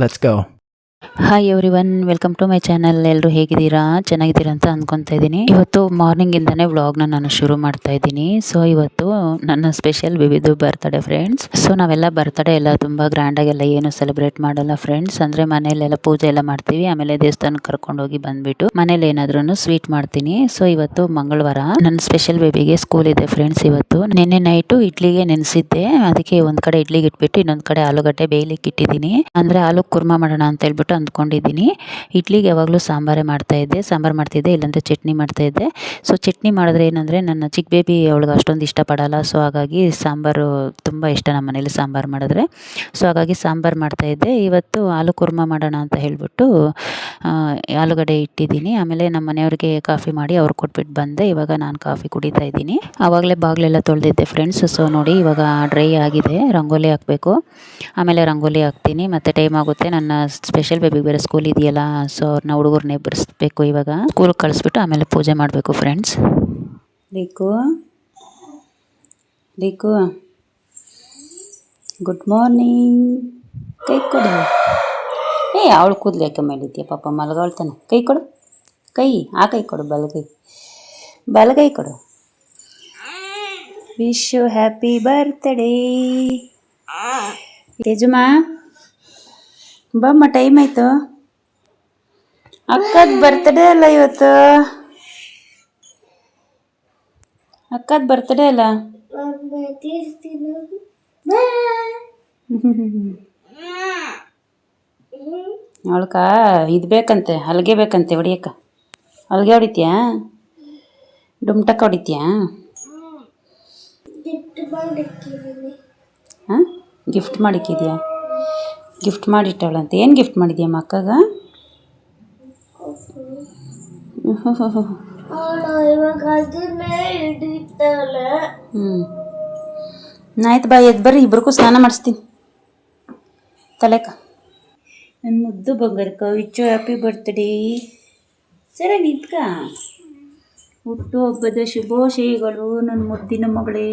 Let's go. Hi everyone, welcome to my channel. ಎಲ್ಲರೂ ಹೇಗಿದ್ದೀರಾ? ಚೆನ್ನಾಗಿದ್ದೀರಾ ಅಂತ ಅಂದ್ಕೊತಾ ಇದ್ದೀನಿ. ಇವತ್ತು ಮಾರ್ನಿಂಗಿಂದನೇ ವ್ಲಾಗ್ನ ನಾನು ಶುರು ಮಾಡ್ತಾ ಇದ್ದೀನಿ. ಸೊ ಇವತ್ತು ನನ್ನ ಸ್ಪೆಷಲ್ ಬೇಬಿದು ಬರ್ತ್ಡೇ ಫ್ರೆಂಡ್ಸ್. ಸೊ ನಾವೆಲ್ಲ ಬರ್ತ್ಡೇ ಎಲ್ಲ ತುಂಬ ಗ್ರ್ಯಾಂಡಾಗೆಲ್ಲ ಏನು ಸೆಲೆಬ್ರೇಟ್ ಮಾಡಲ್ಲ ಫ್ರೆಂಡ್ಸ್. ಅಂದರೆ ಮನೇಲೆಲ್ಲ ಪೂಜೆ ಎಲ್ಲ ಮಾಡ್ತೀವಿ, ಆಮೇಲೆ ದೇವಸ್ಥಾನಕ್ಕೆ ಕರ್ಕೊಂಡೋಗಿ ಬಂದುಬಿಟ್ಟು ಮನೇಲಿ ಏನಾದ್ರೂ ಸ್ವೀಟ್ ಮಾಡ್ತೀನಿ. ಸೊ ಇವತ್ತು ಮಂಗಳವಾರ, ನನ್ನ ಸ್ಪೆಷಲ್ ಬೇಬಿಗೆ ಸ್ಕೂಲ್ ಇದೆ ಫ್ರೆಂಡ್ಸ್. ಇವತ್ತು ನಿನ್ನೆ ನೈಟು ಇಡ್ಲಿಗೆ ನೆನೆಸಿದ್ದೆ, ಅದಕ್ಕೆ ಒಂದು ಕಡೆ ಇಡ್ಲಿಗೆ ಇಟ್ಬಿಟ್ಟು ಇನ್ನೊಂದು ಕಡೆ ಆಲೂಗಡ್ಡೆ ಬೇಯಲಿಕ್ಕೆ ಇಟ್ಟಿದ್ದೀನಿ. ಅಂದರೆ ಆಲೂ ಕುರ್ಮಾ ಮಾಡೋಣ ಅಂತ ಹೇಳ್ಬಿಟ್ಟು ಅಂದ್ಕೊಂಡಿದ್ದೀನಿ. ಇಡ್ಲಿಗೆ ಯಾವಾಗಲೂ ಸಾಂಬಾರೇ ಮಾಡ್ತಾಯಿದ್ದೆ, ಇಲ್ಲಾಂದರೆ ಚಟ್ನಿ ಮಾಡ್ತಾಯಿದ್ದೆ. ಸೊ ಚಟ್ನಿ ಮಾಡಿದ್ರೆ ಏನಂದರೆ ನನ್ನ ಚಿಕ್ಕ ಬೇಬಿ ಅವಳಿಗೆ ಅಷ್ಟೊಂದು ಇಷ್ಟಪಡಲ್ಲ. ಸೊ ಹಾಗಾಗಿ ಸಾಂಬಾರು ತುಂಬ ಇಷ್ಟ ನಮ್ಮ ಮನೇಲಿ ಸಾಂಬಾರು ಮಾಡಿದ್ರೆ. ಸೊ ಹಾಗಾಗಿ ಸಾಂಬಾರು ಮಾಡ್ತಾಯಿದ್ದೆ. ಇವತ್ತು ಆಲೂ ಕುರ್ಮಾ ಮಾಡೋಣ ಅಂತ ಹೇಳ್ಬಿಟ್ಟು ಆಲೂಗಡ್ಡೆ ಇಟ್ಟಿದ್ದೀನಿ. ಆಮೇಲೆ ನಮ್ಮ ಮನೆಯವ್ರಿಗೆ ಕಾಫಿ ಮಾಡಿ ಅವ್ರು ಕೊಟ್ಬಿಟ್ಟು ಬಂದೆ. ಇವಾಗ ನಾನು ಕಾಫಿ ಕುಡಿತಾ ಇದ್ದೀನಿ. ಆವಾಗಲೇ ಬಾಗಿಲೆಲ್ಲ ತೊಳೆದಿದ್ದೆ ಫ್ರೆಂಡ್ಸ್. ಸೊ ನೋಡಿ ಇವಾಗ ಡ್ರೈ ಆಗಿದೆ, ರಂಗೋಲಿ ಹಾಕಬೇಕು. ಆಮೇಲೆ ರಂಗೋಲಿ ಹಾಕ್ತೀನಿ, ಮತ್ತು ಟೈಮ್ ಆಗುತ್ತೆ. ನನ್ನ ಸ್ಪೆಷಲ್ ಬೇಬಿಗೆ ಬೇರೆ ಸ್ಕೂಲ್ ಇದೆಯಲ್ಲ, ಸೊ ಅವ್ರನ್ನ ಹುಡುಗರನ್ನೇ ಎಬ್ಬರಿಸ್ಬೇಕು. ಇವಾಗ ಸ್ಕೂಲ್ಗೆ ಕಳಿಸ್ಬಿಟ್ಟು ಆಮೇಲೆ ಪೂಜೆ ಮಾಡಬೇಕು ಫ್ರೆಂಡ್ಸ್. ಲಿಕು good morning. ಕೈ ಕೊಡು. ಅವಳು ಕೂದಲು ಯಾಕೆ ಮಾಡಿದ್ಯಾ ಪಾಪ, ಮಲಗಾಳ್ತಾನೆ. ಕೈ ಕೊಡು, ಕೈ ಕೊಡು, ಬಲಗೈ ಕೊಡು. ವಿಶ್ ಯು ಹ್ಯಾಪಿ ಬರ್ತ್ಡೇ ತೇಜುಮಾ. ಬಮ್ಮ, ಟೈಮ್ ಆಯಿತು. ಅಕ್ಕದ ಬರ್ತ್ಡೇ ಅಲ್ಲ ಇವತ್ತು, ಅಕ್ಕದ ಬರ್ತ್ಡೇ ಅಲ್ಲ. ಅವಳಕ ಇದು ಬೇಕಂತೆ, ಹಲ್ಗೆ ಬೇಕಂತೆ ಹೊಡಿಯಕ್ಕ. ಹಲ್ಗೆ ಹೊಡಿತೀಯಾ? ಡುಮ್ಟಕ್ಕ ಹೊಡಿತೀಯಾ? ಹಾಂ, ಗಿಫ್ಟ್ ಮಾಡಿಕ್ಕಿದ್ಯಾ? ಗಿಫ್ಟ್ ಮಾಡಿಟ್ಟವಳಂತೆ. ಏನು ಗಿಫ್ಟ್ ಮಾಡಿದ್ಯಮ್ಮ ಅಕ್ಕಗ? ಆಯ್ತು ಬಾ, ಎದ್ದು ಬರ್ರಿ, ಇಬ್ರಿಗೂ ಸ್ನಾನ ಮಾಡಿಸ್ತೀನಿ. ತಲೆಕ ನನ್ನ ಮುದ್ದು ಬಂಗಾರಕ್ಕ ವಿಚ್ಚು ಹ್ಯಾಪಿ ಬರ್ತ್ಡೇ. ಸರಿ ನಿಂತ್ಕ. ಹುಟ್ಟು ಹಬ್ಬದ ಶುಭಾಶಯಗಳು ನನ್ನ ಮುದ್ದಿನ ಮಗಳೇ,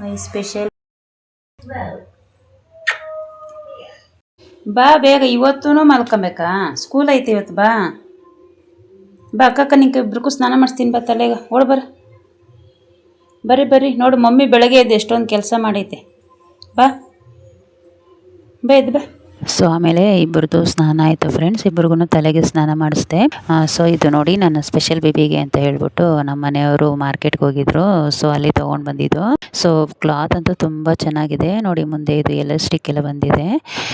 ಮೈ ಸ್ಪೆಷಲ್. ಬಾ ಬೇಗ, ಇವತ್ತೂ ಮಲ್ಕೊಬೇಕಾ? ಸ್ಕೂಲ್ ಐತೆ ಇವತ್ತು. ಬಾ ಅಕ್ಕ, ನಿಂಗೆ ಇಬ್ರಿಗೂ ಸ್ನಾನ ಮಾಡಿಸ್ತೀನಿ. ಬಾ ತಲೆಗ ಓಡ್ ಬರ್ರಿ. ನೋಡು ಮಮ್ಮಿ ಬೆಳಗ್ಗೆ ಎದ್ದು ಎಷ್ಟೊಂದು ಕೆಲಸ ಮಾಡೈತೆ. ಬಾ ಎದ್ದು ಬಾ. ಸೊ ಆಮೇಲೆ ಇಬ್ಬರದು ಸ್ನಾನ ಆಯಿತು ಫ್ರೆಂಡ್ಸ್. ಇಬ್ಬರಿಗೂ ತಲೆಗೆ ಸ್ನಾನ ಮಾಡಿಸ್ದೆ. ಸೊ ಇದು ನೋಡಿ ನನ್ನ ಸ್ಪೆಷಲ್ ಬೇಬಿಗೆ ಅಂತ ಹೇಳ್ಬಿಟ್ಟು ನಮ್ಮ ಮನೆಯವರು ಮಾರ್ಕೆಟ್ಗೆ ಹೋಗಿದ್ರು. ಸೊ ಅಲ್ಲಿ ತೊಗೊಂಡು ಬಂದಿದ್ದು. ಸೊ ಕ್ಲಾತ್ ಅಂತೂ ತುಂಬ ಚೆನ್ನಾಗಿದೆ ನೋಡಿ. ಮುಂದೆ ಇದು ಎಲಾಸ್ಟಿಕ್ ಎಲ್ಲ ಬಂದಿದೆ.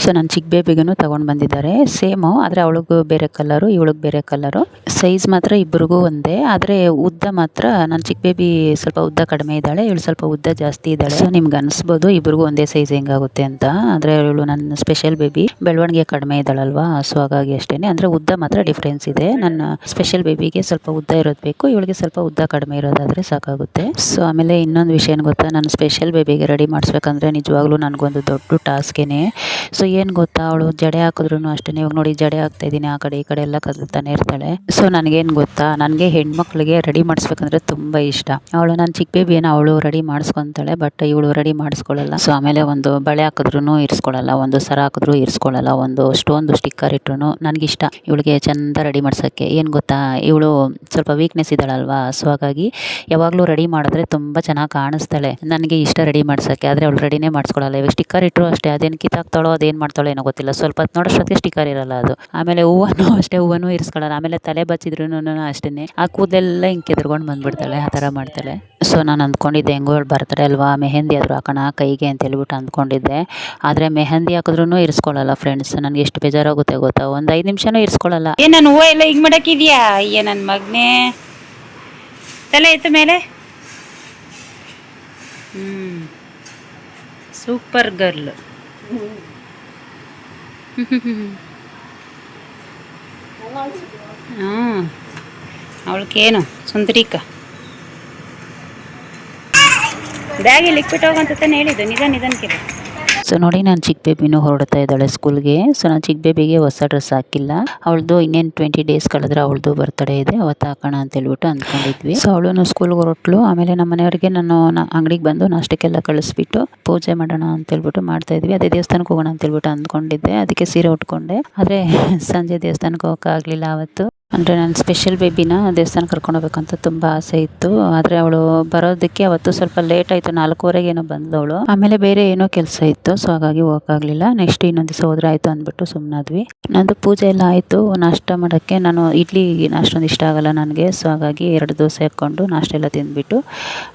ಸೊ ನನ್ನ ಚಿಕ್ಕ ಬೇಬಿಗೂ ತೊಗೊಂಡು ಬಂದಿದ್ದಾರೆ ಸೇಮು, ಆದರೆ ಅವಳಿಗೂ ಬೇರೆ ಕಲರು, ಇವಳಿಗೆ ಬೇರೆ ಕಲರು. ಸೈಜ್ ಮಾತ್ರ ಇಬ್ಬರಿಗೂ ಒಂದೇ, ಆದರೆ ಉದ್ದ ಮಾತ್ರ ನನ್ನ ಚಿಕ್ಕ ಬೇಬಿ ಸ್ವಲ್ಪ ಉದ್ದ ಕಡಿಮೆ ಇದ್ದಾಳೆ, ಇವಳು ಸ್ವಲ್ಪ ಉದ್ದ ಜಾಸ್ತಿ ಇದ್ದಾಳೆ. ಸೊ ನಿಮ್ಗೆ ಅನಿಸ್ಬೋದು ಇಬ್ಬರಿಗೂ ಒಂದೇ ಸೈಜ್ ಹೆಂಗಾಗುತ್ತೆ ಅಂತ. ಆದರೆ ಇವಳು ನನ್ನ ಸ್ಪೆಷಲ್ ಬೇಬಿ ಬೆಳವಣಿಗೆ ಕಡಿಮೆ ಇದ್ದಾಳಲ್ವಾ, ಸೊ ಹಾಗಾಗಿ ಅಷ್ಟೇನೆ. ಅಂದರೆ ಉದ್ದ ಮಾತ್ರ ಡಿಫ್ರೆನ್ಸ್ ಇದೆ. ನನ್ನ ಸ್ಪೆಷಲ್ ಬೇಬಿಗೆ ಸ್ವಲ್ಪ ಉದ್ದ ಇರೋದು ಬೇಕು, ಇವಳಿಗೆ ಸ್ವಲ್ಪ ಉದ್ದ ಕಡಿಮೆ ಇರೋದಾದರೆ ಸಾಕಾಗುತ್ತೆ. ಸೊ ಆಮೇಲೆ ಇನ್ನೊಂದು ವಿಷಯ ಏನು ಗೊತ್ತಾ, ನನ್ನ ಸ್ಪೆಷಲ್ ಬೇಬಿಗೆ ರೆಡಿ ಮಾಡಿಸ್ಬೇಕಂದ್ರೆ ನಿಜವಾಗ್ಲೂ ನನಗೊಂದು ದೊಡ್ಡ ಟಾಸ್ಕೇನೆ. ಸೊ ಏನು ಗೊತ್ತಾ, ಅವಳು ಜಡೆ ಹಾಕಿದ್ರು ಅಷ್ಟೇ. ಇವಾಗ ನೋಡಿ ಜಡೆ ಹಾಕ್ತಾ ಇದ್ದೀನಿ, ಆ ಕಡೆ ಈ ಕಡೆ ಎಲ್ಲ ಕದಲ್ತಾನೆ ಇರ್ತಾಳೆ. ಸೊ ನನಗೇನು ಗೊತ್ತಾ, ನನಗೆ ಹೆಣ್ಮಕ್ಳಿಗೆ ರೆಡಿ ಮಾಡಿಸ್ಬೇಕಂದ್ರೆ ತುಂಬ ಇಷ್ಟ. ಅವಳು ನನ್ನ ಚಿಕ್ಕ ಬೇಬಿಯನ್ನು ಅವಳು ರೆಡಿ ಮಾಡಿಸ್ಕೊತಾಳೆ, ಬಟ್ ಇವಳು ರೆಡಿ ಮಾಡಿಸ್ಕೊಳ್ಳಲ್ಲ. ಸೊ ಆಮೇಲೆ ಒಂದು ಬಳೆ ಹಾಕಿದ್ರು ಇರಿಸ್ಕೊಳ್ಳಲ್ಲ, ಒಂದು ಸರ ಹಾಕಿದ್ರು ಇರಿಸ್ಕೊಳ್ಳಲ್ಲ, ಒಂದು ಸ್ಟೋನ್ದು ಸ್ಟಿಕ್ಕರ್ ಇಟ್ರು ನನಗಿಷ್ಟ ಇವಳಿಗೆ ಚೆಂದ ರೆಡಿ ಮಾಡ್ಸೋಕ್ಕೆ. ಏನು ಗೊತ್ತಾ, ಇವಳು ಸ್ವಲ್ಪ ವೀಕ್ನೆಸ್ ಇದ್ದಾಳಲ್ವಾ, ಸೊ ಹಾಗಾಗಿ ಯಾವಾಗಲೂ ರೆಡಿ ಮಾಡಿದ್ರೆ ತುಂಬ ಚೆನ್ನಾಗಿ ಕಾಣಿಸ್ತಾಳೆ. ನನಗೆ ಇಷ್ಟ ರೆಡಿ ಮಾಡ್ಸೋಕ್ಕೆ, ಆದರೆ ಅವಳು ರೆಡಿನೇ ಮಾಡಿಸ್ಕೊಳ್ಳಲ್ಲ. ಇವಾಗ ಸ್ಟಿಕ್ಕರ್ ಇಟ್ಟರು ಅಷ್ಟೇ, ಅದೇನು ಕಿತ್ತಾಕ್ತಾಳೋ ಅದೇನು ಮಾಡ್ತಾಳೋ ಏನೋ ಗೊತ್ತಿಲ್ಲ. ಸ್ವಲ್ಪ ಹೊತ್ತು ನೋಡೋಷ್ಟೊತ್ತಿಗೆ ಸ್ಟಿಕ್ಕರ್ ಇರಲ್ಲ ಅದು. ಆಮೇಲೆ ಹೂವನ್ನು ಅಷ್ಟೇ, ಹೂವನ್ನು ಇರಿಸ್ಕೊಳ್ಳಲ್ಲ. ಆಮೇಲೆ ತಲೆ ಬಚ್ಚಿದ್ರು ಅಷ್ಟೇ, ಆ ಕೂದಲೆಲ್ಲ ಹಿಂಗೆ ಕೆದ್ರಕೊಂಡು ಬಂದುಬಿಡ್ತಾಳೆ, ಆ ಥರ ಮಾಡ್ತಾಳೆ. ಸೊ ನಾನು ಅಂದ್ಕೊಂಡಿದ್ದೆ ಹೆಂಗೋ ಇವಳು ಬರ್ತಾರೆ ಅಲ್ವಾ, ಮೆಹಂದಿ ಆದರೂ ಹಾಕೋಣ ಕೈಗೆ ಅಂತ ಹೇಳ್ಬಿಟ್ಟು ಅಂದ್ಕೊಂಡಿದ್ದೆ. ಆದರೆ ಮೆಹಂದಿ ಹಾಕಿದ್ರೂ ಇರಿಸ್ಕೊಳ್ಳಲ್ಲ ಫ್ರೆಂಡ್ಸ್. ನನಗೆ ಎಷ್ಟು ಬೇಜಾರಾಗುತ್ತೆ ಗೊತ್ತಾ, ಒಂದು 5 ನಿಮಿಷನೂ ಇರಿಸ್ಕೊಳ್ಳಲ್ಲ. ನಾನು ಹೂವು ಎಲ್ಲ ಹಿಂಗೆ ಮಾಡಕ್ಕಿದ್ಯಾ? ಅಯ್ಯ ನನ್ನ ಮಗನೇ, ತಲೆ ಎತ್ತು ಮೇಲೆ. Super girl. ಅವಳಿಗೇನು ಸುಂದರಿಕ ಬ್ಯಾಗ್ ಇಲ್ಲಿ ಇಕ್ಬಿಟ್ಟು ಹೋಗಂತ ತಾನೆ ಹೇಳಿದ್ದು. ನಿಧಾನಕ್ಕೆ ಸೊ ನೋಡಿ ನಾನು ಚಿಕ್ಕ ಬೇಬಿನೂ ಹೊರಡ್ತಾ ಇದ್ದಾಳೆ ಸ್ಕೂಲ್ಗೆ. ಸೊ ನಾನು ಚಿಕ್ಕ ಬೇಬಿಗೆ ಹೊಸ ಡ್ರೆಸ್ ಹಾಕಿಲ್ಲ. ಅವಳದು ಇನ್ನೇನು 20 ಡೇಸ್ ಕಳೆದ್ರೆ ಅವಳದು ಬರ್ತಡೇ ಇದೆ, ಅವತ್ತು ಹಾಕೋಣ ಅಂತ ಹೇಳ್ಬಿಟ್ಟು ಅಂದ್ಕೊಂಡಿದ್ವಿ. ಸೊ ಅವಳು ಸ್ಕೂಲ್ಗೆ ಹೊರಟ್ಲು. ಆಮೇಲೆ ನಮ್ಮ ಮನೆಯವರಿಗೆ ನಾನು ಅಂಗಡಿಗೆ ಬಂದು ನಾಷ್ಟಕ್ಕೆಲ್ಲ ಕಳಿಸ್ಬಿಟ್ಟು ಪೂಜೆ ಮಾಡೋಣ ಅಂತ ಹೇಳ್ಬಿಟ್ಟು ಮಾಡ್ತಾ ಇದ್ವಿ. ಅದೇ ದೇವಸ್ಥಾನಕ್ಕೆ ಹೋಗೋಣ ಅಂತ ಹೇಳ್ಬಿಟ್ಟು ಅಂದ್ಕೊಂಡಿದ್ದೆ. ಅದಕ್ಕೆ ಸೀರೆ ಉಟ್ಕೊಂಡೆ. ಆದರೆ ಸಂಜೆ ದೇವಸ್ಥಾನಕ್ಕೆ ಹೋಗೋಕ್ಕಾಗಲಿಲ್ಲ ಅವತ್ತು. ಅಂದರೆ ನಾನು ಸ್ಪೆಷಲ್ ಬೇಬಿನ ದೇವಸ್ಥಾನ ಕರ್ಕೊಂಡು ಹೋಗ್ಬೇಕಂತ ತುಂಬ ಆಸೆ ಇತ್ತು. ಆದರೆ ಅವಳು ಬರೋದಕ್ಕೆ ಅವತ್ತು ಸ್ವಲ್ಪ ಲೇಟ್ ಆಯಿತು, 4:15 ಏನೋ ಬಂದಳು ಅವಳು. ಆಮೇಲೆ ಬೇರೆ ಏನೋ ಕೆಲಸ ಇತ್ತು, ಸೊ ಹಾಗಾಗಿ ಹೋಗೋಕ್ಕಾಗಲಿಲ್ಲ. ನೆಕ್ಸ್ಟ್ ಇನ್ನೊಂದು ದಿವಸ ಹೋದ್ರೆ ಆಯಿತು ಅಂದ್ಬಿಟ್ಟು ಸುಮ್ಮನಾದ್ವಿ. ನಂದು ಪೂಜೆ ಎಲ್ಲ ಆಯಿತು. ನಾಷ್ಟ ಮಾಡೋಕ್ಕೆ ನಾನು ಇಡ್ಲಿ ಅಷ್ಟೊಂದು ಇಷ್ಟ ಆಗಲ್ಲ ನನಗೆ, ಸೊ ಹಾಗಾಗಿ 2 ದೋಸೆ ಹಾಕ್ಕೊಂಡು ನಾಷ್ಟ ಎಲ್ಲ ತಿಂದ್ಬಿಟ್ಟು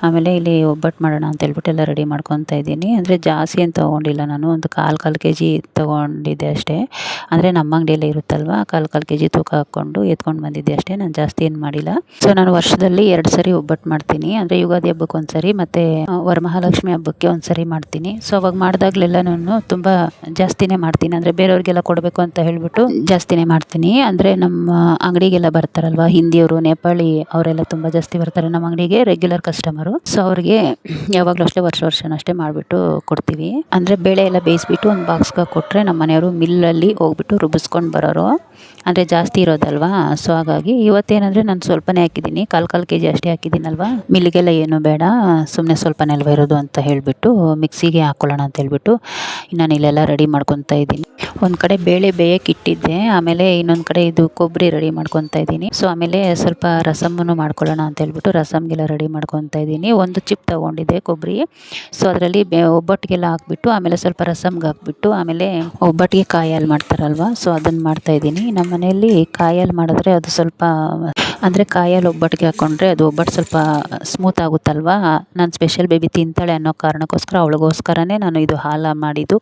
ಆಮೇಲೆ ಇಲ್ಲಿ ಒಬ್ಬಟ್ಟು ಮಾಡೋಣ ಅಂತ ಹೇಳ್ಬಿಟ್ಟು ಎಲ್ಲ ರೆಡಿ ಮಾಡ್ಕೊತಾ ಇದ್ದೀನಿ. ಅಂದರೆ ಜಾಸ್ತಿ ಏನು ತೊಗೊಂಡಿಲ್ಲ ನಾನು, ಒಂದು 1/4 kg ತೊಗೊಂಡಿದ್ದೆ ಅಷ್ಟೇ. ಅಂದರೆ ನಮ್ಮ ಅಂಗಡಿಯಲ್ಲೇ ಇರುತ್ತಲ್ವ, 1/4 kg ತೂಕ ಹಾಕ್ಕೊಂಡು ಎತ್ಕೊಂಡು ಬಂದಿದ್ದೆ ಅಷ್ಟೇ. ನಾನು ಜಾಸ್ತಿ ಏನು ಮಾಡಿಲ್ಲ. ಸೊ ನಾನು ವರ್ಷದಲ್ಲಿ 2 ಸರಿ ಒಬ್ಬಟ್ಟು ಮಾಡ್ತೀನಿ. ಅಂದರೆ ಯುಗಾದಿ ಹಬ್ಬಕ್ಕೆ ಒಂದು ಸರಿ ಮತ್ತು ವರಮಹಾಲಕ್ಷ್ಮಿ ಹಬ್ಬಕ್ಕೆ ಒಂದು ಸರಿ ಮಾಡ್ತೀನಿ. ಸೊ ಅವಾಗ ಮಾಡಿದಾಗಲೆಲ್ಲ ನಾನು ತುಂಬ ಜಾಸ್ತಿನೇ ಮಾಡ್ತೀನಿ. ಅಂದರೆ ಬೇರೆಯವ್ರಿಗೆಲ್ಲ ಕೊಡಬೇಕು ಅಂತ ಹೇಳ್ಬಿಟ್ಟು ಜಾಸ್ತಿನೇ ಮಾಡ್ತೀನಿ. ಅಂದರೆ ನಮ್ಮ ಅಂಗಡಿಗೆಲ್ಲ ಬರ್ತಾರಲ್ವ ಹಿಂದಿಯವರು, ನೇಪಾಳಿ ಅವರೆಲ್ಲ ತುಂಬ ಜಾಸ್ತಿ ಬರ್ತಾರೆ ನಮ್ಮ ಅಂಗಡಿಗೆ, ರೆಗ್ಯುಲರ್ ಕಸ್ಟಮರು. ಸೊ ಅವ್ರಿಗೆ ಯಾವಾಗಲೂ ಅಷ್ಟೇ ವರ್ಷನೂ ಅಷ್ಟೇ ಮಾಡಿಬಿಟ್ಟು ಕೊಡ್ತೀವಿ. ಅಂದರೆ ಬೇಳೆ ಎಲ್ಲ ಬೇಯಿಸ್ಬಿಟ್ಟು ಒಂದು ಬಾಕ್ಸ್ಗೆ ಕೊಟ್ಟರೆ ನಮ್ಮ ಮನೆಯವರು ಮಿಲ್ಲಲ್ಲಿ ಹೋಗ್ಬಿಟ್ಟು ರುಬ್ಬಿಸ್ಕೊಂಡು ಬರೋರು. ಅಂದರೆ ಜಾಸ್ತಿ ಇರೋದಲ್ವಾ, ಸೊ ಹಾಗಾಗಿ ಇವತ್ತೇನಂದರೆ ನಾನು ಸ್ವಲ್ಪನೇ ಹಾಕಿದ್ದೀನಿ, 1/4 kg ಅಷ್ಟೇ ಹಾಕಿದ್ದೀನಲ್ವ. ಮಿಲ್ಲಿಗೆಲ್ಲ ಏನೂ ಬೇಡ, ಸುಮ್ಮನೆ ಸ್ವಲ್ಪನೇ ಅಲ್ವ ಇರೋದು ಅಂತ ಹೇಳಿಬಿಟ್ಟು ಮಿಕ್ಸಿಗೆ ಹಾಕ್ಕೊಳ್ಳೋಣ ಅಂತ ಹೇಳ್ಬಿಟ್ಟು ನಾನು ಇಲ್ಲೆಲ್ಲ ರೆಡಿ ಮಾಡ್ಕೊತಾ ಇದ್ದೀನಿ. ಒಂದು ಕಡೆ ಬೇಳೆ ಬೇಯಕ್ಕೆ ಇಟ್ಟಿದ್ದೆ, ಆಮೇಲೆ ಇನ್ನೊಂದು ಕಡೆ ಇದು ಕೊಬ್ಬರಿ ರೆಡಿ ಮಾಡ್ಕೊತಾ ಇದ್ದೀನಿ. ಸೊ ಆಮೇಲೆ ಸ್ವಲ್ಪ ರಸಮ್ಮನ್ನು ಮಾಡ್ಕೊಳ್ಳೋಣ ಅಂತ ಹೇಳ್ಬಿಟ್ಟು ರಸಮ್ಗೆಲ್ಲ ರೆಡಿ ಮಾಡ್ಕೊತಾ ಇದ್ದೀನಿ. ಒಂದು ಚಿಪ್ ತೊಗೊಂಡಿದ್ದೆ ಕೊಬ್ಬರಿ. ಸೊ ಅದರಲ್ಲಿ ಒಬ್ಬಟ್ಟಿಗೆಲ್ಲ ಹಾಕ್ಬಿಟ್ಟು ಆಮೇಲೆ ಸ್ವಲ್ಪ ರಸಮ್ಗೆ ಹಾಕ್ಬಿಟ್ಟು ಆಮೇಲೆ ಒಬ್ಬಟ್ಟಿಗೆ ಕಾಯಿ ಹಾಲು ಮಾಡ್ತಾರಲ್ವ, ಸೊ ಅದನ್ನು ಮಾಡ್ತಾಯಿದ್ದೀನಿ. ನಮ್ಮ ಮನೆಯಲ್ಲಿ ಕಾಯಿ ಹಾಲು ಮಾಡಿದ್ರೆ ಅದು ಸ್ವಲ್ಪ, ಅಂದರೆ ಕಾಯಿ ಹಾಲು ಒಬ್ಬಟ್ಟಿಗೆ ಹಾಕ್ಕೊಂಡ್ರೆ ಅದು ಒಬ್ಬಟ್ಟು ಸ್ವಲ್ಪ ಸ್ಮೂತ್ ಆಗುತ್ತಲ್ವ. ನಾನು ಸ್ಪೆಷಲ್ ಬೇಬಿ ತಿಂತಾಳೆ ಅನ್ನೋ ಕಾರಣಕ್ಕೋಸ್ಕರ ಅವಳಿಗೋಸ್ಕರನೇ ನಾನು ಇದು ಹಾಲು ಮಾಡಿದ್ದು,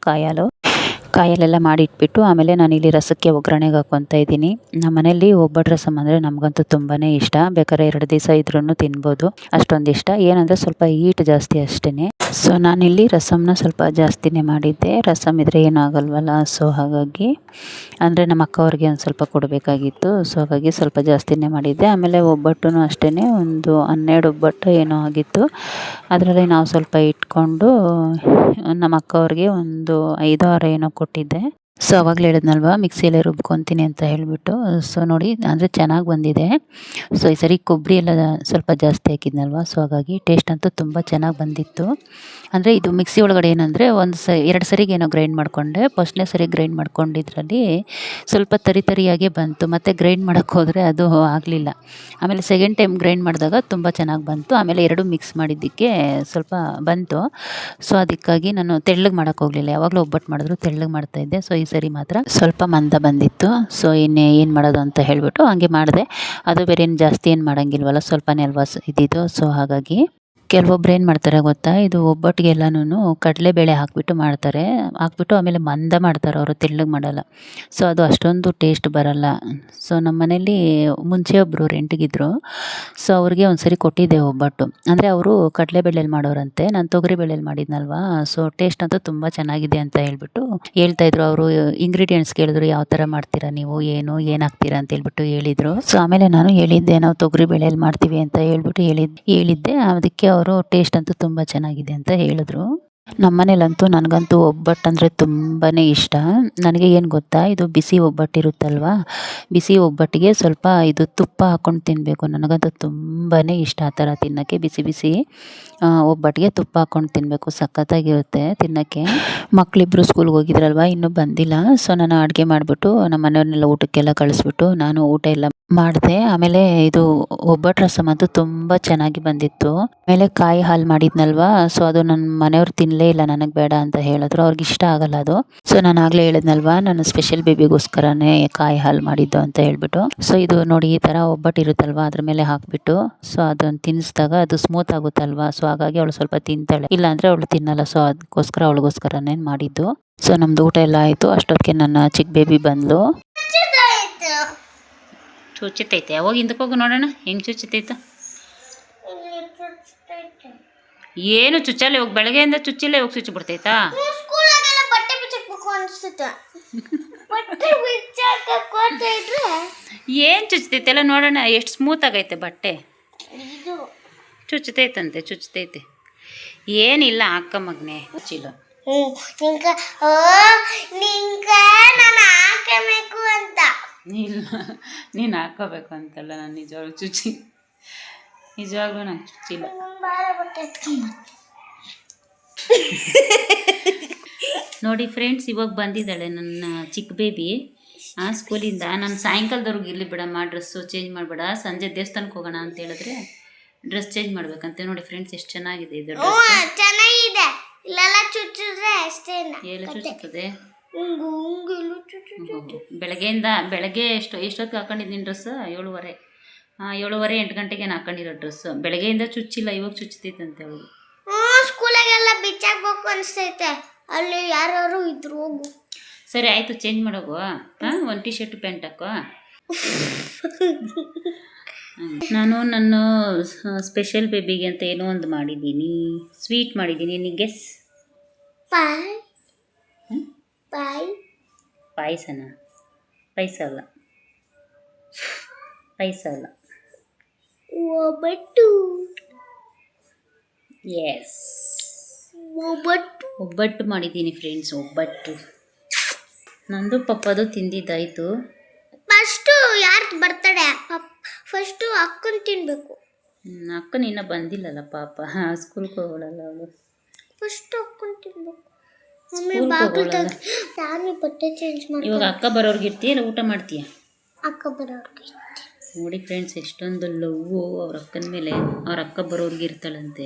ಕಾಯಲ್ಲೆಲ್ಲ ಮಾಡಿ ಇಟ್ಬಿಟ್ಟು ಆಮೇಲೆ ನಾನು ಇಲ್ಲಿ ರಸಕ್ಕೆ ಒಗ್ಗರಣೆಗೆ ಹಾಕ್ಕೊತಾ ಇದ್ದೀನಿ. ನಮ್ಮ ಮನೆಯಲ್ಲಿ ಒಬ್ಬಟ್ಟು ರಸಮ್ ಅಂದರೆ ನಮಗಂತೂ ತುಂಬಾ ಇಷ್ಟ. ಬೇಕಾದ್ರೆ 2 ದಿವಸ ಇದ್ರೂ ತಿನ್ಬೋದು, ಅಷ್ಟೊಂದು ಇಷ್ಟ. ಏನಂದರೆ ಸ್ವಲ್ಪ ಹೀಟ್ ಜಾಸ್ತಿ ಅಷ್ಟೇ. ಸೊ ನಾನಿಲ್ಲಿ ರಸಮ್ನ ಸ್ವಲ್ಪ ಜಾಸ್ತಿನೇ ಮಾಡಿದ್ದೆ, ರಸಮ್ ಇದ್ದರೆ ಏನೂ ಆಗಲ್ವಲ್ಲ. ಸೊ ಹಾಗಾಗಿ ಅಂದರೆ ನಮ್ಮ ಅಕ್ಕ ಅವ್ರಿಗೆ ಒಂದು ಸ್ವಲ್ಪ ಕೊಡಬೇಕಾಗಿತ್ತು, ಸೊ ಹಾಗಾಗಿ ಸ್ವಲ್ಪ ಜಾಸ್ತಿನೇ ಮಾಡಿದ್ದೆ. ಆಮೇಲೆ ಒಬ್ಬಟ್ಟು ಅಷ್ಟೇ, ಒಂದು 12 ಒಬ್ಬಟ್ಟು ಏನೋ ಆಗಿತ್ತು. ಅದರಲ್ಲಿ ನಾವು ಸ್ವಲ್ಪ ಇಟ್ಕೊಂಡು ನಮ್ಮ ಅಕ್ಕ ಅವ್ರಿಗೆ ಒಂದು 5-6 ಏನೋ ಕೊಟ್ಟಿದ್ದೆ. ಸೊ ಅವಾಗಲೇ ಹೇಳಿದ್ನಲ್ವ ಮಿಕ್ಸಿಯಲ್ಲೇ ರುಬ್ಕೊತೀನಿ ಅಂತ ಹೇಳಿಬಿಟ್ಟು. ಸೊ ನೋಡಿ ಅಂದರೆ ಚೆನ್ನಾಗಿ ಬಂದಿದೆ. ಸೊ ಈ ಸರಿ ಕೊಬ್ಬರಿ ಎಲ್ಲ ಸ್ವಲ್ಪ ಜಾಸ್ತಿ ಹಾಕಿದ್ನಲ್ವ, ಸೊ ಹಾಗಾಗಿ ಟೇಸ್ಟ್ ಅಂತೂ ತುಂಬ ಚೆನ್ನಾಗಿ ಬಂದಿತ್ತು. ಅಂದರೆ ಇದು ಮಿಕ್ಸಿ ಒಳಗಡೆ ಏನಂದರೆ 2 ಸರಿಗೆ ಏನೋ ಗ್ರೈಂಡ್ ಮಾಡಿಕೊಂಡೆ. ಫಸ್ಟ್ನೇ ಸರಿ ಗ್ರೈಂಡ್ ಮಾಡ್ಕೊಂಡಿದ್ರಲ್ಲಿ ಸ್ವಲ್ಪ ತರಿಯಾಗೇ ಬಂತು, ಮತ್ತು ಗ್ರೈಂಡ್ ಮಾಡೋಕ್ಕೆ ಹೋದರೆ ಅದು ಆಗಲಿಲ್ಲ. ಆಮೇಲೆ ಸೆಕೆಂಡ್ ಟೈಮ್ ಗ್ರೈಂಡ್ ಮಾಡಿದಾಗ ತುಂಬ ಚೆನ್ನಾಗಿ ಬಂತು. ಆಮೇಲೆ 2 ಮಿಕ್ಸ್ ಮಾಡಿದ್ದಕ್ಕೆ ಸ್ವಲ್ಪ ಬಂತು. ಸೊ ಅದಕ್ಕಾಗಿ ನಾನು ತೆಳ್ಳಗೆ ಮಾಡೋಕ್ಕೆ ಹೋಗಲಿಲ್ಲ, ಯಾವಾಗಲೂ ಒಬ್ಬಟ್ಟು ಮಾಡಿದ್ರು ತೆಳ್ಳಗೆ ಮಾಡ್ತಾಯಿದ್ದೆ. ಸೊ ಈ ಸರಿ ಮಾತ್ರ ಸ್ವಲ್ಪ ಮಂದ ಬಂದಿತ್ತು. ಸೊ ಏನು ಮಾಡೋದು ಅಂತ ಹೇಳಿಬಿಟ್ಟು ಹಂಗೆ ಮಾಡಿದೆ. ಅದು ಬೇರೆ ಏನು ಜಾಸ್ತಿ ಏನು ಮಾಡೋಂಗಿಲ್ವಲ್ಲ, ಸ್ವಲ್ಪನೇ ಅಲ್ವಾ ಇದ್ದಿದ್ದು. ಸೊ ಹಾಗಾಗಿ ಕೆಲವೊಬ್ರು ಏನು ಮಾಡ್ತಾರೆ ಗೊತ್ತಾ, ಇದು ಒಬ್ಬಟ್ಟಿಗೆಲ್ಲನೂ ಕಡಲೆಬೇಳೆ ಹಾಕಿಬಿಟ್ಟು ಮಾಡ್ತಾರೆ, ಹಾಕ್ಬಿಟ್ಟು ಆಮೇಲೆ ಮಂದ ಮಾಡ್ತಾರೆ ಅವರು, ತೆಳ್ಳಗೆ ಮಾಡಲ್ಲ. ಸೊ ಅದು ಅಷ್ಟೊಂದು ಟೇಸ್ಟ್ ಬರಲ್ಲ. ಸೊ ನಮ್ಮ ಮನೇಲಿ ಮುಂಚೆ ಒಬ್ಬರು ರೆಂಟಿಗಿದ್ರು. ಸೊ ಅವ್ರಿಗೆ ಒಂದು ಸರಿ ಕೊಟ್ಟಿದ್ದೆ ಒಬ್ಬಟ್ಟು. ಅಂದರೆ ಅವರು ಕಡಲೆಬೇಳೆಯಲ್ಲಿ ಮಾಡೋರಂತೆ, ನಾನು ತೊಗರಿಬೇಳೆಯಲ್ಲಿ ಮಾಡಿದ್ನಲ್ವಾ. ಸೊ ಟೇಸ್ಟ್ ಅಂತೂ ತುಂಬ ಚೆನ್ನಾಗಿದೆ ಅಂತ ಹೇಳ್ಬಿಟ್ಟು ಹೇಳ್ತಾಯಿದ್ರು. ಅವರು ಇಂಗ್ರೀಡಿಯೆಂಟ್ಸ್ ಕೇಳಿದ್ರು, ಯಾವ ಥರ ಮಾಡ್ತೀರಾ ನೀವು, ಏನು ಹಾಕ್ತೀರಾ ಅಂತ ಹೇಳ್ಬಿಟ್ಟು ಹೇಳಿದರು. ಸೊ ಆಮೇಲೆ ನಾನು ಹೇಳಿದ್ದೆ, ನಾವು ತೊಗರಿಬೇಳೆಯಲ್ಲಿ ಮಾಡ್ತೀವಿ ಅಂತ ಹೇಳ್ಬಿಟ್ಟು ಹೇಳಿದ್ದೆ. ಅದಕ್ಕೆ ಅವರು ಟೇಸ್ಟ್ ಅಂತೂ ತುಂಬ ಚೆನ್ನಾಗಿದೆ ಅಂತ ಹೇಳಿದ್ರು. ನಮ್ಮ ಮನೇಲಂತೂ ನನಗಂತೂ ಒಬ್ಬಟ್ಟು ಅಂದರೆ ತುಂಬಾ ಇಷ್ಟ. ನನಗೆ ಏನು ಗೊತ್ತಾ, ಇದು ಬಿಸಿ ಒಬ್ಬಟ್ಟಿರುತ್ತಲ್ವ, ಬಿಸಿ ಒಬ್ಬಟ್ಟಿಗೆ ಸ್ವಲ್ಪ ಇದು ತುಪ್ಪ ಹಾಕ್ಕೊಂಡು ತಿನ್ನಬೇಕು. ನನಗಂತೂ ತುಂಬಾ ಇಷ್ಟ ಆ ಥರ ತಿನ್ನೋಕ್ಕೆ. ಬಿಸಿ ಒಬ್ಬಟ್ಟಿಗೆ ತುಪ್ಪ ಹಾಕ್ಕೊಂಡು ತಿನ್ನಬೇಕು, ಸಖತ್ತಾಗಿರುತ್ತೆ ತಿನ್ನೋಕ್ಕೆ. ಮಕ್ಕಳಿಬ್ರು ಸ್ಕೂಲ್ಗೆ ಹೋಗಿದ್ರಲ್ವ, ಇನ್ನೂ ಬಂದಿಲ್ಲ. ಸೊ ನಾನು ಅಡುಗೆ ಮಾಡಿಬಿಟ್ಟು ನಮ್ಮ ಮನೆಯವ್ರನ್ನೆಲ್ಲ ಊಟಕ್ಕೆಲ್ಲ ಕಳಿಸ್ಬಿಟ್ಟು ನಾನು ಊಟ ಎಲ್ಲ ಮಾಡಿದೆ. ಆಮೇಲೆ ಇದು ಒಬ್ಬಟ್ಟು ರಸಮ್ ಅಂತೂ ತುಂಬ ಚೆನ್ನಾಗಿ ಬಂದಿತ್ತು. ಆಮೇಲೆ ಕಾಯಿ ಹಾಲು ಮಾಡಿದ್ನಲ್ವ, ಸೊ ಅದು ನನ್ನ ಮನೆಯವ್ರು ತಿನ್ನಲೇ ಇಲ್ಲ, ನನಗೆ ಬೇಡ ಅಂತ ಹೇಳಿದ್ರು, ಅವ್ರಿಗೆ ಇಷ್ಟ ಆಗಲ್ಲ ಅದು. ಸೊ ನಾನು ಆಗಲೇ ಹೇಳಿದ್ನಲ್ವ, ನಾನು ಸ್ಪೆಷಲ್ ಬೇಬಿಗೋಸ್ಕರನೇ ಕಾಯಿ ಹಾಲು ಮಾಡಿದ್ದು ಅಂತ ಹೇಳ್ಬಿಟ್ಟು. ಸೊ ಇದು ನೋಡಿ ಈ ಥರ ಒಬ್ಬಟ್ಟು ಇರುತ್ತಲ್ವ, ಅದ್ರ ಮೇಲೆ ಹಾಕ್ಬಿಟ್ಟು ಸೊ ಅದನ್ನು ತಿನ್ನಿಸಿದಾಗ ಅದು ಸ್ಮೂತ್ ಆಗುತ್ತಲ್ವ. ಸೊ ಹಾಗಾಗಿ ಅವಳು ಸ್ವಲ್ಪ ತಿಂತಾಳೆ, ಇಲ್ಲಾಂದರೆ ಅವಳು ತಿನ್ನಲ್ಲ. ಸೊ ಅದಕ್ಕೋಸ್ಕರ ಅವಳಿಗೋಸ್ಕರನೇ ಮಾಡಿದ್ದು. ಸೊ ನಮ್ಮದು ಊಟ ಎಲ್ಲ ಆಯಿತು. ಅಷ್ಟೊತ್ತಿಗೆ ನನ್ನ ಚಿಕ್ಕ ಬೇಬಿ ಬಂದಳು. ಚುಚ್ಚತೈತೆ, ಹೋಗಿ ಹಿಂದಕ್ಕೆ ಹೋಗು ನೋಡೋಣ ಹೆಂಗೆ ಚುಚ್ಚತೈತ. ಏನು ಚುಚ್ಚಲ್ಲ, ಹೋಗಿ ಬೆಳಗ್ಗೆಯಿಂದ ಚುಚ್ಚಿಲ್ಲ, ಹೋಗಿ ಚುಚ್ಚಿ ಬಿಡ್ತೈತಾ. ಏನು ಚುಚ್ಚತೈತೆ ಎಲ್ಲ ನೋಡೋಣ, ಎಷ್ಟು ಸ್ಮೂತ್ ಆಗೈತೆ ಬಟ್ಟೆ. ಚುಚ್ಚತೈತೆ ಏನಿಲ್ಲ ಅಕ್ಕ ಮಗನೇ, ಚುಚ್ಚಿಲ್ಲ ನಿಂಕ ನಿಂಕ ನಾನು ಹಾಕಬೇಕು ಅಂತ ಇಲ್ಲ ನೀನು ಹಾಕೋಬೇಕು ಅಂತಲ್ಲ, ನಾನು ನಿಜವಾಗ್ಲೂ ನಿಜವಾಗ್ಲೂ ನಾನು ಚುಚ್ಚಿಲ್ಲ. ನೋಡಿ ಫ್ರೆಂಡ್ಸ್, ಇವಾಗ ಬಂದಿದ್ದಾಳೆ ನನ್ನ ಚಿಕ್ಕ ಬೇಬಿ ಸ್ಕೂಲಿಂದ. ನಾನು ಸಾಯಂಕಾಲದವ್ರಿಗೆ ಇರಲಿ ಬಿಡಮ್ಮ, ಡ್ರೆಸ್ಸು ಚೇಂಜ್ ಮಾಡಬೇಡ, ಸಂಜೆ ದೇವಸ್ಥಾನಕ್ಕೆ ಹೋಗೋಣ ಅಂತ ಹೇಳಿದ್ರೆ ಡ್ರೆಸ್ ಚೇಂಜ್ ಮಾಡ್ಬೇಕಂತೆ. ನೋಡಿ ಫ್ರೆಂಡ್ಸ್, ಎಷ್ಟು ಚೆನ್ನಾಗಿದೆ ಇದು ಡ್ರೆಸ್. ಚೆನ್ನಾಗಿದೆ. ಇಲ್ಲೆಲ್ಲ ಚುಚ್ಚಿದ್ರೆ ಅಷ್ಟೇ. ಎಲ್ಲ ಚುಚ್ಚುತ್ತದೆ. ಬೆಳಗ್ಗೆ ಎಷ್ಟೊತ್ತಿಗೆ ಹಾಕೊಂಡಿದ್ದೀನಿ ಡ್ರೆಸ್? 7:30 8 ಗಂಟೆಗೆ ಹಾಕೊಂಡಿರೋ ಡ್ರೆಸ್ಸು. ಬೆಳಗ್ಗೆಯಿಂದ ಚುಚ್ಚಿಲ್ಲ, ಇವಾಗ ಚುಚ್ಚುತ್ತೈತಂತೆ ಅವಳು. ಸ್ಕೂಲಾಗೆಲ್ಲ ಬಿಚ್ಚಾಕ್ಬೇಕು ಅನಿಸ್ತೈತೆ. ಅಲ್ಲಿ ಯಾರು ಇದ್ರು ಹೋಗು. ಸರಿ ಆಯಿತು, ಚೇಂಜ್ ಮಾಡೋಗು. ಒಂದು ಟೀ ಶರ್ಟ್ ಪ್ಯಾಂಟ್ ಹಾಕೋ. ನಾನು ನನ್ನ ಸ್ಪೆಷಲ್ ಬೇಬಿಗೆ ಅಂತ ಏನೋ ಒಂದು ಮಾಡಿದ್ದೀನಿ, ಸ್ವೀಟ್ ಮಾಡಿದ್ದೀನಿ. ನಿನಗೆ ಗೆಸ್? ಪಾಯಸನ? ಪಾಯಸ ಅಲ್ಲ, ಒಬ್ಬಟ್ಟು. ಎಸ್, ಒಬ್ಬಟ್ಟು ಮಾಡಿದ್ದೀನಿ ಫ್ರೆಂಡ್ಸ್. ಒಬ್ಬಟ್ಟು ನಂದು ಪಪ್ಪದು ತಿಂದಿದ್ದಾಯಿತು. ಫಸ್ಟು ಯಾರ್ದು ಬರ್ತಡೆ? ಫಸ್ಟು ಅಕ್ಕನ ತಿನ್ನಬೇಕು. ಅಕ್ಕನ ಇನ್ನೂ ಬಂದಿಲ್ಲಲ್ಲ ಪಾಪ, ಸ್ಕೂಲ್ಗೆ ಹೋಗೋಳಲ್ಲ ಅವಳು. ಫಸ್ಟ್ ಅಕ್ಕನ ತಿನ್ನಬೇಕು. ನಾನು ಬಟ್ಟೆ ಚೇಂಜ್ ಮಾಡಿ. ಇವಾಗ ಅಕ್ಕ ಬರೋರ್ಗೆ ಇರ್ತೀಯ ಇಲ್ಲ ಊಟ ಮಾಡ್ತೀಯ? ಅಕ್ಕ ಬರೋರ್ಗೆ. ನೋಡಿ ಫ್ರೆಂಡ್ಸ್, ಎಷ್ಟೊಂದು ಲವ್ವು ಅವ್ರ ಅಕ್ಕನ ಮೇಲೆ. ಅವ್ರ ಅಕ್ಕ ಬರೋರ್ಗೆ ಇರ್ತಾಳಂತೆ.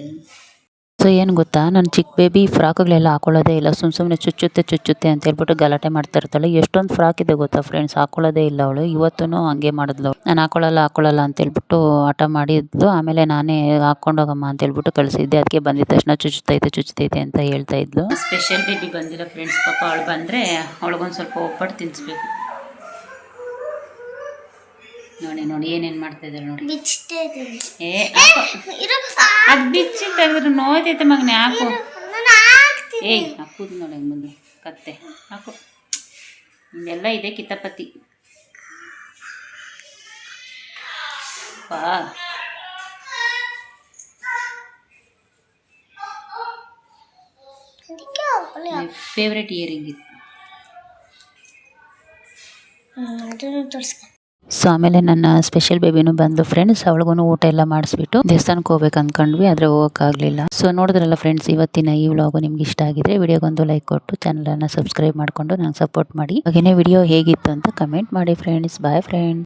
ಸೊ ಏನು ಗೊತ್ತಾ, ನನ್ನ ಚಿಕ್ಕ ಬೇಬಿ ಫ್ರಾಕ್ಗಳೆಲ್ಲ ಹಾಕೊಳ್ಳೋದೇ ಇಲ್ಲ, ಸುಮ್ಮನೆ ಚುಚ್ಚುತ್ತೆ ಅಂತ ಹೇಳ್ಬಿಟ್ಟು ಗಲಾಟೆ ಮಾಡ್ತಾ ಇರ್ತಾಳೆ. ಎಷ್ಟೊಂದು ಫ್ರಾಕ್ ಇದೆ ಗೊತ್ತಾ ಫ್ರೆಂಡ್ಸ್, ಹಾಕೊಳ್ಳೋದೇ ಇಲ್ಲ ಅವಳು. ಇವತ್ತೂ ಹಂಗೆ ಮಾಡಿದ್ಲು. ನಾನು ಹಾಕೊಳ್ಳಲ್ಲ ಅಂತ ಹೇಳ್ಬಿಟ್ಟು ಹಠ ಮಾಡಿದ್ಲು. ಆಮೇಲೆ ನಾನೇ ಹಾಕ್ಕೊಂಡೋಗಮ್ಮ ಅಂತ ಹೇಳ್ಬಿಟ್ಟು ಕಳಿಸಿದ್ದೆ. ಅದಕ್ಕೆ ಬಂದಿದ್ದ ತಕ್ಷಣ ಚುಚ್ಚುತ್ತೈತೆ ಅಂತ ಹೇಳ್ತಾ ಇದ್ಲು. ಸ್ಪೆಷಲ್ ಬೇಬಿ ಬಂದಿಲ್ಲ ಫ್ರೆಂಡ್ಸ್, ಪಾಪ ಅವಳು ಬಂದರೆ ಅವಳಿಗೊಂದು ಸ್ವಲ್ಪ ಒಬ್ಬಟ್ಟು ತಿನ್ನಿಸ್ಬೇಕು. ನೋಡಿ ಏನೇನು ಮಾಡ್ತಾ ಇದ್ದಾರೆ ನೋಡಿ. ಅದು ಬಿಚ್ಚಿ ತೆಗೆದ್ರೆ ನೋಯ್ತೈತೆ ಮಗನೇ, ಹಾಕು. ಹಾಕುದು ನೋಡಿ ಮುಂದೆ ಕತ್ತೆ ಹಾಕು. ಇದೆಲ್ಲ ಇದೆ ಕಿತಾಪತಿ. ಫೇವ್ರೆಟ್ ಇಯರಿಂಗ್ ಇದು. ಸೊ ಆಮೇಲೆ ನನ್ನ ಸ್ಪೆಷಲ್ ಬೇಬಿನೂ ಬಂದು ಫ್ರೆಂಡ್ಸ್, ಅವಳಿಗೂ ಊಟ ಎಲ್ಲ ಮಾಡಿಸ್ಬಿಟ್ಟು ದೇವಸ್ಥಾನಕ್ಕೆ ಹೋಗ್ಬೇಕು ಅಂದ್ಕೊಂಡ್ವಿ, ಆದರೆ ಹೋಗೋಕ್ಕಾಗಲಿಲ್ಲ. ಸೊ ನೋಡಿದ್ರಲ್ಲ ಫ್ರೆಂಡ್ಸ್, ಇವತ್ತಿನ ಈ ವ್ಲಾಗು ನಿಮ್ಗೆ ಇಷ್ಟ ಆಗಿದ್ರೆ ವಿಡಿಯೋಗೊಂದು ಲೈಕ್ ಕೊಟ್ಟು ಚಾನಲನ್ನು ಸಬ್ಸ್ಕ್ರೈಬ್ ಮಾಡಿಕೊಂಡು ನಂಗೆ ಸಪೋರ್ಟ್ ಮಾಡಿ. ಹಾಗೆಯೇ ವಿಡಿಯೋ ಹೇಗಿತ್ತು ಅಂತ ಕಮೆಂಟ್ ಮಾಡಿ ಫ್ರೆಂಡ್ಸ್. Bye friends.